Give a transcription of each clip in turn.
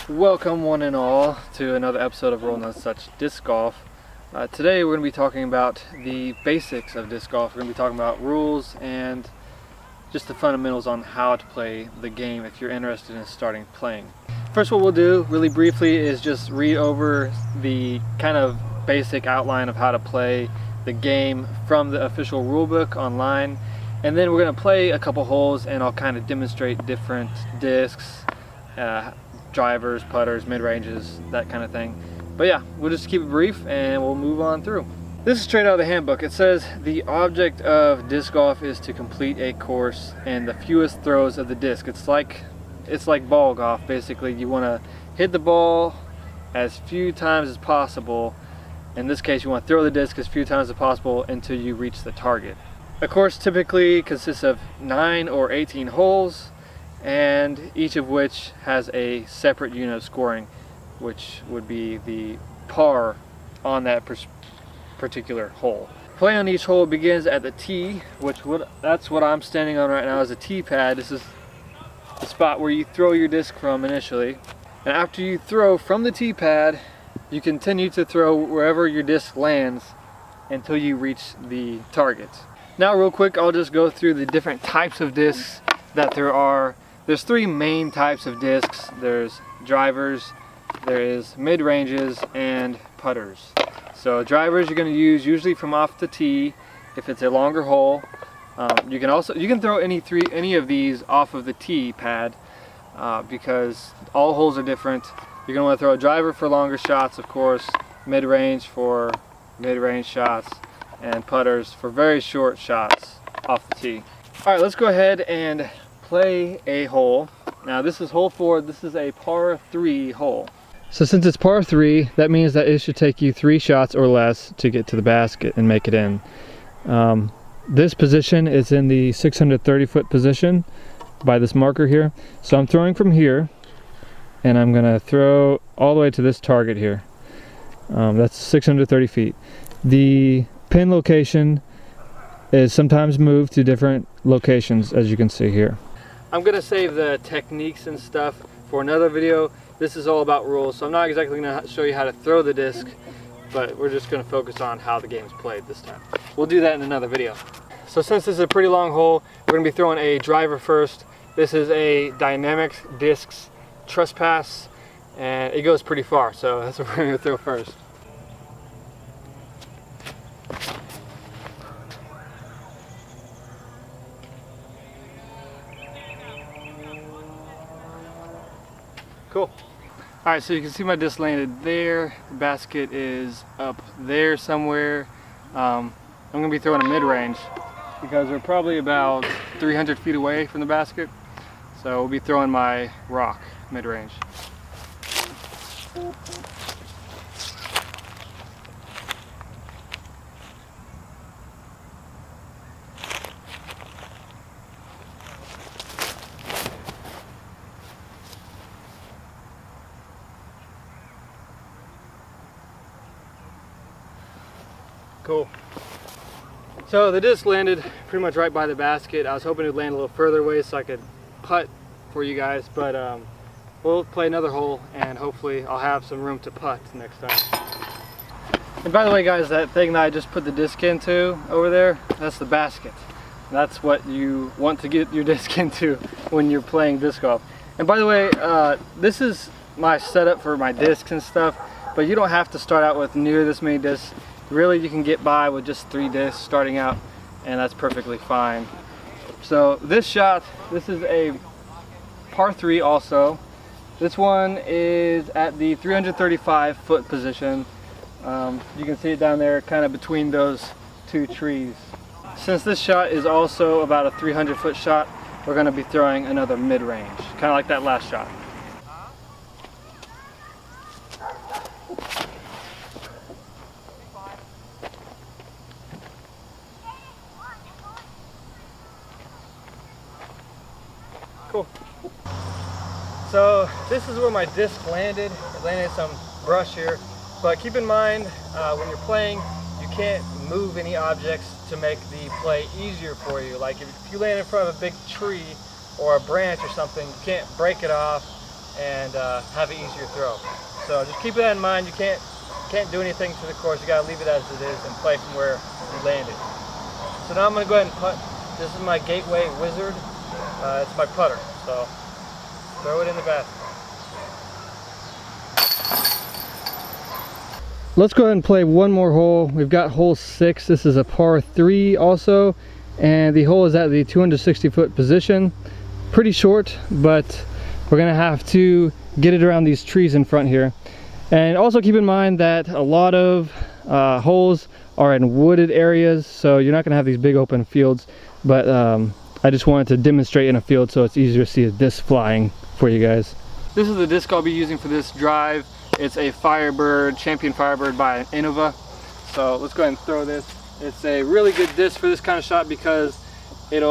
Welcome one and all to another episode of Roll No Such Disc Golf. Today we're going to be talking about the basics of disc golf. We're going to be talking about rules and just the fundamentals on how to play the game if you're interested in starting playing. First, what we'll do really briefly is just read over the kind of basic outline of how to play the game from the official rulebook online, and then we're going to play a couple holes and I'll kind of demonstrate different discs, drivers, putters, mid-ranges, that kind of thing. But yeah, we'll just keep it brief and we'll move on through. This is straight out of the handbook. It says the object of disc golf is to complete a course and the fewest throws of the disc. It's like ball golf basically. You want to hit the ball as few times as possible. In this case, you want to throw the disc as few times as possible until you reach the target. A course typically consists of 9 or 18 holes, and each of which has a separate unit of scoring, which would be the par on that particular hole. Play on each hole begins at the tee, that's what I'm standing on right now, is a tee pad. This is the spot where you throw your disc from initially, and after you throw from the tee pad, you continue to throw wherever your disc lands until you reach the target. Now real quick, I'll just go through the different types of discs that there are. There's 3 main types of discs. There's drivers, there is mid-ranges, and putters. So drivers you're going to use usually from off the tee if it's a longer hole. You can throw any of these off of the tee pad because all holes are different. You're going to want to throw a driver for longer shots, of course, mid-range for mid-range shots, and putters for very short shots off the tee. Alright, let's go ahead and play a hole. Now this is hole 4. This is a par 3 hole. So since it's par 3, that means that it should take you 3 shots or less to get to the basket and make it in. This position is in the 630 foot position by this marker here. So I'm throwing from here and I'm gonna throw all the way to this target here. That's 630 feet. The pin location is sometimes moved to different locations, as you can see here. I'm gonna save the techniques and stuff for another video. This is all about rules, so I'm not exactly gonna show you how to throw the disc, but we're just gonna focus on how the game's played this time. We'll do that in another video. So since this is a pretty long hole, we're gonna be throwing a driver first. This is a Dynamic Discs Trespass, and it goes pretty far, so that's what we're gonna throw first. Cool. Alright, so you can see my disc landed there. The basket is up there somewhere. I'm going to be throwing a mid-range because we're probably about 300 feet away from the basket. So we'll be throwing my rock mid-range. Cool. So the disc landed pretty much right by the basket. I was hoping it would land a little further away so I could putt for you guys, but we'll play another hole and hopefully I'll have some room to putt next time. And by the way guys, that thing that I just put the disc into over there, that's the basket. That's what you want to get your disc into when you're playing disc golf. And by the way, this is my setup for my discs and stuff, but you don't have to start out with near this many discs. Really, you can get by with just 3 discs starting out, and that's perfectly fine. So this shot, this is a par 3 also. This one is at the 335 foot position. You can see it down there kind of between those 2 trees. Since this shot is also about a 300 foot shot, we're going to be throwing another mid-range, kind of like that last shot. Cool. So this is where my disc landed. It landed in some brush here, but keep in mind when you're playing, you can't move any objects to make the play easier for you. Like if you land in front of a big tree or a branch or something, you can't break it off and have an easier throw. So just keep that in mind. You can't do anything to the course. You gotta leave it as it is and play from where you landed. So now I'm gonna go ahead and putt. This is my Gateway Wizard. It's my putter. So throw it in the basket. Let's go ahead and play one more hole. We've got hole 6. This is a par 3 also, and the hole is at the 260-foot position. Pretty short, but we're gonna have to get it around these trees in front here. And also keep in mind that a lot of holes are in wooded areas, so you're not gonna have these big open fields, but I just wanted to demonstrate in a field so it's easier to see a disc flying for you guys. This is the disc I'll be using for this drive. It's a Firebird, Champion Firebird by Innova. So let's go ahead and throw this. It's a really good disc for this kind of shot because it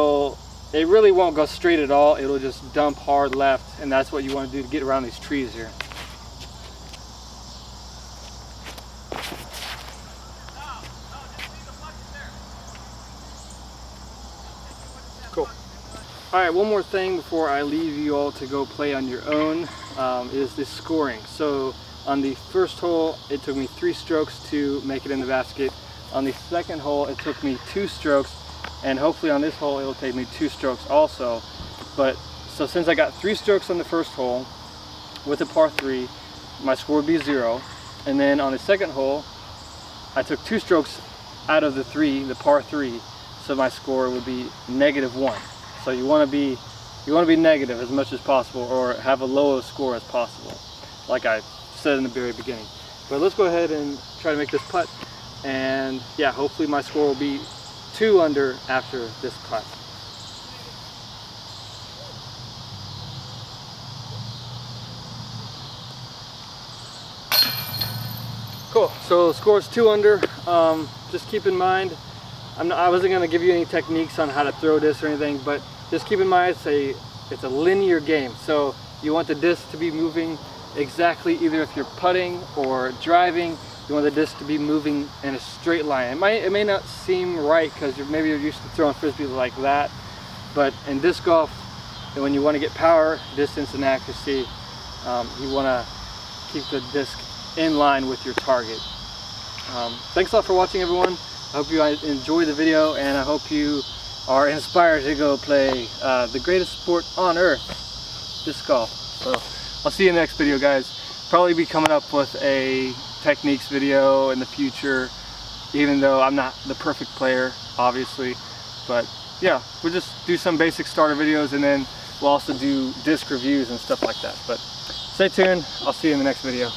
really won't go straight at all. It'll just dump hard left, and that's what you want to do to get around these trees here. Cool. All right, one more thing before I leave you all to go play on your own is the scoring. So on the first hole, it took me 3 strokes to make it in the basket. On the second hole, it took me 2 strokes, and hopefully on this hole, it'll take me 2 strokes also. But so since I got 3 strokes on the first hole with a par 3, my score would be 0. And then on the second hole, I took 2 strokes out of the 3, the par 3, so my score would be -1. So you want to be negative as much as possible, or have a low score as possible, like I said in the very beginning. But let's go ahead and try to make this putt, and yeah, hopefully my score will be 2 under after this putt. Cool, so the score is 2 under. Just keep in mind, I wasn't going to give you any techniques on how to throw this or anything, but just keep in mind it's a linear game. So you want the disc to be moving exactly, either if you're putting or driving, you want the disc to be moving in a straight line. It may not seem right because maybe you're used to throwing frisbees like that, but in disc golf, when you want to get power, distance, and accuracy, you want to keep the disc in line with your target. Thanks a lot for watching, everyone. I hope you enjoyed the video, and I hope you are inspired to go play the greatest sport on earth, disc golf. So I'll see you in the next video, guys. Probably be coming up with a techniques video in the future, even though I'm not the perfect player, obviously. But yeah, we'll just do some basic starter videos, and then we'll also do disc reviews and stuff like that. But stay tuned. I'll see you in the next video.